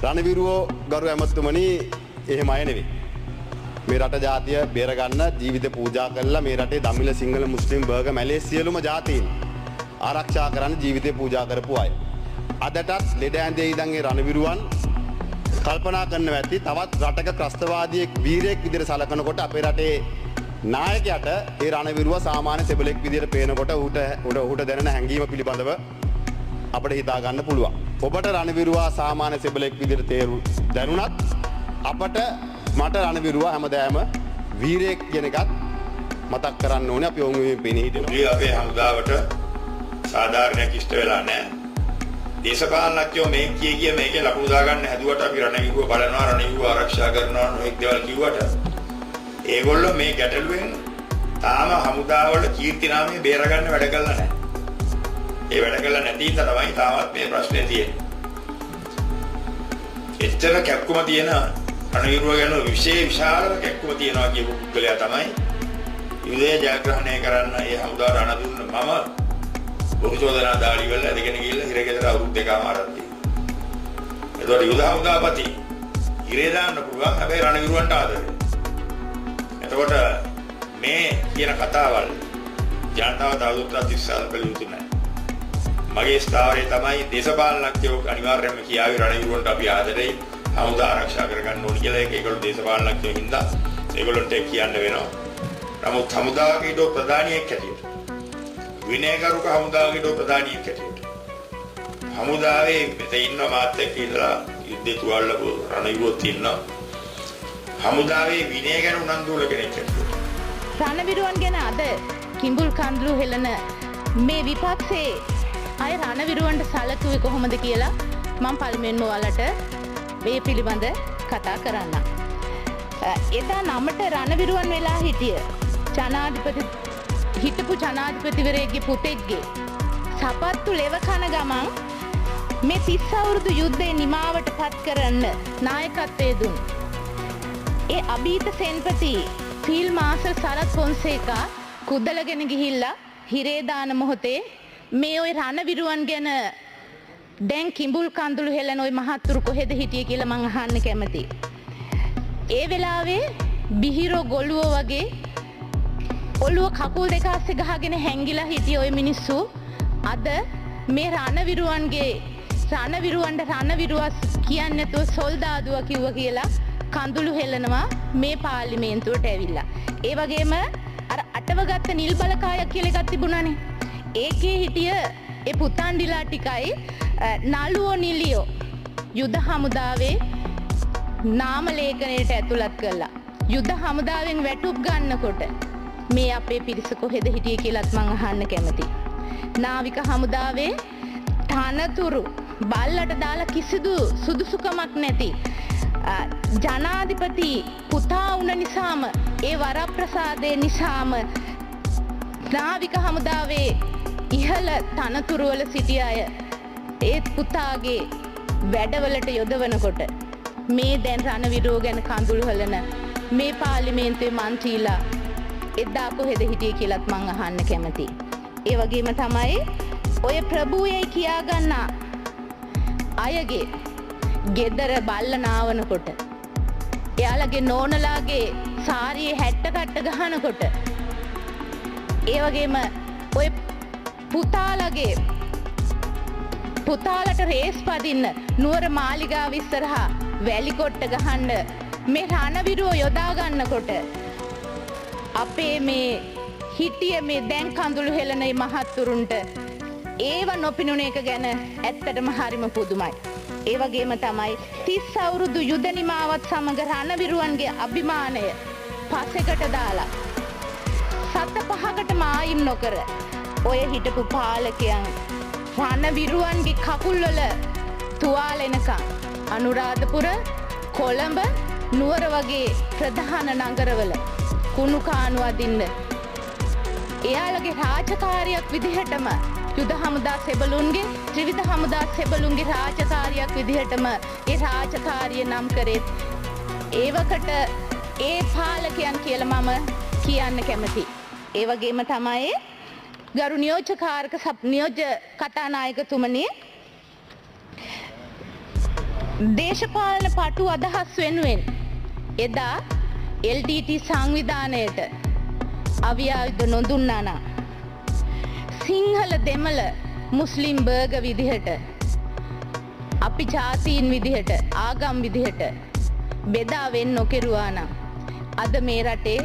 රණවිරුවෝ ගරු ඇමතුමනි එහෙම අය නෙවෙයි. මේ රට ජාතිය බේර ගන්න ජීවිත පූජා කළා මේ රටේ දමිළ සිංහල මුස්ලිම් බර්ග මැලේ සියලුම ජාතීන් ආරක්ෂා කරන්න ජීවිතේ පූජා කරපු අය. අදටත් ලෙඩ ඇඳේ ඉඳන් ඒ රණවිරුවන් කල්පනා කරන්න ඇති තවත් රටක ත්‍රස්තවාදියෙක් වීරයෙක් විදිහට සලකනකොට අපේ රටේ නායකයාට ඒ රණවිරුව සාමාන්‍ය සෙබළෙක් විදිහට පේනකොට ඌට දැනෙන හැඟීම පිළිබඳව අපිට හිතා ගන්න පුළුවන්. ඔබට රණවිරුවා සාමාන්‍ය සෙබළෙක් විදිහට දැනුණත් අපට මට රණවිරුවා හැමදාම වීරයෙක් කියන එකත් මතක් කරන්න ඕනේ. අපි ඔවුන් මේ පෙනී හිටිනවා. අපේ හමුදාවට සාධාරණයක් ඉෂ්ට වෙලා නැහැ. දේශපාලනඥයෝ මේ කිය මේකේ ලකුණු දාගන්න හැදුවට අපි රණවිරුව බලනවා රණවිරුව ආරක්ෂා කරනවා නොඑක් දේවල් කිව්වට ඒගොල්ලෝ මේ ගැටලුවෙන් තාම හමුදාවල කීර්ති නාමය බේරගන්න වැඩ කළා නැහැ. ඒ වැඩ කළා නැති ඉඳ තමයි තාමත් මේ ප්‍රශ්නේ තියෙන්නේ. එච්චර කැක්කුම තියෙන රණවිරුව ගැන විශාල කැක්කුම තියනවා කියපු පුද්ගලයා තමයි යුදය ජයග්‍රහණය කරන්න ඒ හමුදාවට අණ දුන්න මම බොහෝචෝදනා දාලි වල ඇදගෙන ගිහිල්ලා හිරගෙදර අවුරුදු දෙකමාරක් තියෙනවා. ඒතකොට යුද හමුදාපති හිරේ දාන්න පුළුවන් හැබැයි රණවිරුවන්ට ආදරේ. එතකොට මේ කියන කතාවල් ජනතාව තවදුරටත් විශ්වාස කළ යුතු නැහැ. මගේ ස්ථාවරය තමයි දේශපාලනඥයෝ අනිවාර්යයෙන්ම කියාවේ රණවිරුවන්ට අපි ආදරෙයි හමුදා ආරක්ෂා කරගන්න ඕනේ කියලා. ඒගොල්ලෝ දේශපාලනඥයෝ හින්දා ඒගොල්ලොන්ට කියන්න වෙනවා. නමුත් හමුදාවගේ ප්‍රධානියෙක් හැටියට විනයගරුක හමුදාවගේ ප්‍රධානියෙක් හැටියට හමුදාවේ මෙතන ඉන්න මාත් එක්ක ඉඳලා යුද්ධේ තුවාලපු රණවිරුවොත් ඉන්නවා. හමුදාවේ විනය ගැන උනන්දු වල කෙනෙක් හැටියට රණවිරුවන් ගැන අද කිඹුල් කන්දළු හෙලන මේ විපක්ෂයේ අය රණවිරුවන්ට සැලකුවේ කොහොමද කියලා මම පළමුවෙන්ම ඔයාලට මේ පිළිබඳ කතා කරන්න. එදා නමට රණවිරුවන් වෙලා හිටිය හිටපු ජනාධිපතිවරයෙක්ගේ පුතෙක්ගේ සපත්තු ලෙව කන ගමන් මේ 30 අවුරුදු යුද්ධේ නිමාවට පත් කරන්න නායකත්වයේ දුන් ඒ අභීත සෙන්පති ෆීල්ඩ් මාර්ෂල් සරත් ෆොන්සේකා කුදලගෙන ගිහිල්ලා හිරේ දාන මොහොතේ මේ ওই රණවිරුවන් ගැන දැන් කිඹුල් කන්දළු හෙලන ওই මහත්තුරු කොහෙද හිටියේ කියලා මං අහන්න කැමතියි. ඒ වෙලාවේ බිහිරෝ ගොළුව වගේ ඔළුව කකුල් දෙක අස්සේ ගහගෙන හැංගිලා හිටිය ওই මිනිස්සු අද මේ රණවිරුවන්ට රණවිරුවා කියන්නේ නැතුව සොල්දාදුවා කිව්වා කියලා කඳුළු හෙලනවා මේ පාර්ලිමේන්තුවට ඇවිල්ලා. ඒ වගේම අර අටවගත්ත නිල් බලකායක් කියලා එකක් තිබුණානේ. ඒකේ හිටිය ඒ පුතන්ඩිලා ටිකයි නළුවෝ නිලියෝ යුද හමුදාවේ නාම ලේඛනයට ඇතුළත් කළා. යුද හමුදාවෙන් වැටුප් ගන්නකොට මේ අපේ පිරිස කොහෙද හිටියේ කියලාත් මං අහන්න කැමතියි. නාවික හමුදාවේ තනතුරු බල්ලට දාලා කිසිදු සුදුසුකමක් නැති ජනාධිපති පුතා වුණ නිසාම ඒ වරප්‍රසාදේ නිසාම නාවික හමුදාවේ ඉහළ තනතුරු වල සිටිය අය ඒත් පුතාගේ වැඩවලට යොදවනකොට මේ දැන් රණවිරුව ගැන කඳුළු හලන මේ පාර්ලිමේන්තුවේ මන්ත්‍රීලා එදා කොහෙද හිටියේ කියලාත් මං අහන්න කැමතියි. ඒ වගේම තමයි ඔය ප්‍රභූයයි කියා ගන්න අයගේ ගෙදර බල්ල නාවනකොට එයාලගේ නෝනලාගේ සාරියේ හැට්ට කට්ට ගහනකොට ඒ වගේම ඔය පුතාලට රේස් පදින්න නුවර මාලිගාව ඉස්සරහා වැලි කොට්ට ගහන්න මේ රණවිරුව යොදා ගන්නකොට අපේ මේ හිටිය මේ දැන් කඳුළු හෙලන මහත්තුරුන්ට ඒව නොපිනුන එක ගැන ඇත්තටම හරිම පුදුමයි. ඒ වගේම තමයි 30 අවුරුදු යුද නිමාවත් සමග රණවිරුවන්ගේ අභිමානය පසෙකට දාලා සත පහකට මායිම් නොකර ඔය හිටපු පාලකයන් රණවිරුවන්ගේ කකුල්වල තුවාල එනකම් අනුරාධපුර කොළඹ නුවර වගේ ප්‍රධාන නගරවල කුණු කාණු අදින්න එයාලගේ රාජකාරියක් විදිහටම යුද හමුදා සෙබළුන්ගේ ත්‍රිවිධ හමුදා සෙබළුන්ගේ රාජකාරියක් විදිහටම ඒ රාජකාරිය නම් කරේ ඒවකට ඒ පාලකයන් කියලා මම කියන්න කැමතියි. ඒ වගේම තමයි ගරු නියෝජ්‍ය කතානායකතුමනි දේශපාලන පටු අදහස් වෙනුවෙන් එදා LTT සංවිධානයට අවියායුධ නොදුන්නා නම් සිංහල දෙමළ මුස්ලිම් බර්ග විදිහට අපි ජාතීන් විදිහට ආගම් විදිහට බෙදා වෙන්න නොකෙරුවා නම් අද මේ රටේ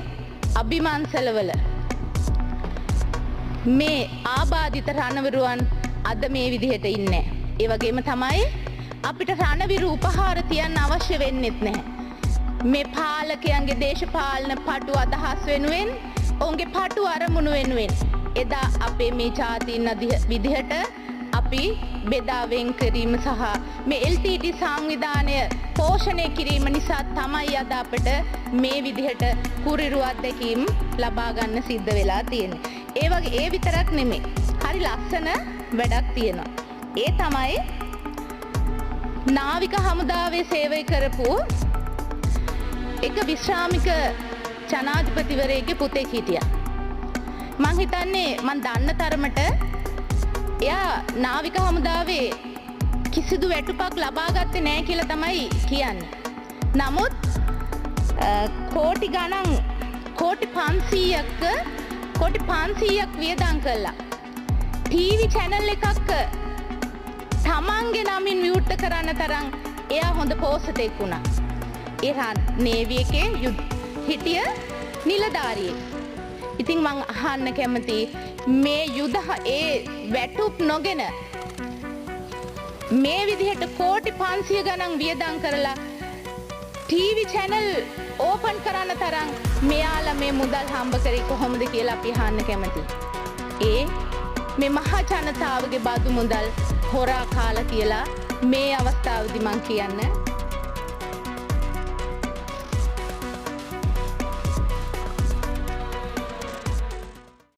අභිමන්සලවල මේ ආබාධිත රණවිරුවන් අද මේ විදිහට ඉන්නේ. ඒ වගේම තමයි අපිට රණවිරු උපහාර තියන්න අවශ්‍ය වෙන්නෙත් නැහැ. මේ පාලකයන්ගේ දේශපාලන පටු අදහස් වෙනුවෙන් ඔවුන්ගේ පටු අරමුණු වෙනුවෙන් එදා අපේ මේ ජාතීන් විදිහට අපි බෙදා වෙන් කිරීම සහ මේ LTT සංවිධානය පෝෂණය කිරීම නිසා තමයි අද අපිට මේ විදිහට කුරිරු අත්දැකීම් ලබා ගන්න සිද්ධ වෙලා තියෙන්නේ. ඒ වගේ ඒ විතරක් නෙමෙයි. හරි ලස්සන වැඩක් තියෙනවා. ඒ තමයි නාවික හමුදාවේ සේවය කරපු එක විශ්‍රාමික ජනාධිපතිවරයෙක්ගේ පුතෙක් හිටියා. මං හිතන්නේ මං දන්න තරමට එයා නාවික හමුදාවේ කිසිදු වැටුපක් ලබා ගත්තේ නැහැ කියලා තමයි කියන්නේ. නමුත් කෝටි ගණන් කෝටි 500ක් වියදම් කළා. ටීවී channel එකක් තමන්ගේ නමින් විවෘත කරන්න තරම් එයා හොඳ පෝස්ටරෙක් වුණා. ඉරාන් නේවි එකේ හිටිය නිලධාරියෙක්. ඉතින් මං අහන්න කැමති මේ යුද ඒ වැටුප් නොගෙන මේ විදිහට කෝටි 500 ගණන් වියදම් කරලා ටීවී channel ඕපන් කරන්න තරම් මෙයාලා මේ මුදල් හම්බ කරේ කොහොමද කියලා අපි අහන්න කැමතියි. මේ මහා ජනතාවගේ බදු මුදල් හොරා කාලා කියලා මේ අවස්ථාවේදී මං කියන්න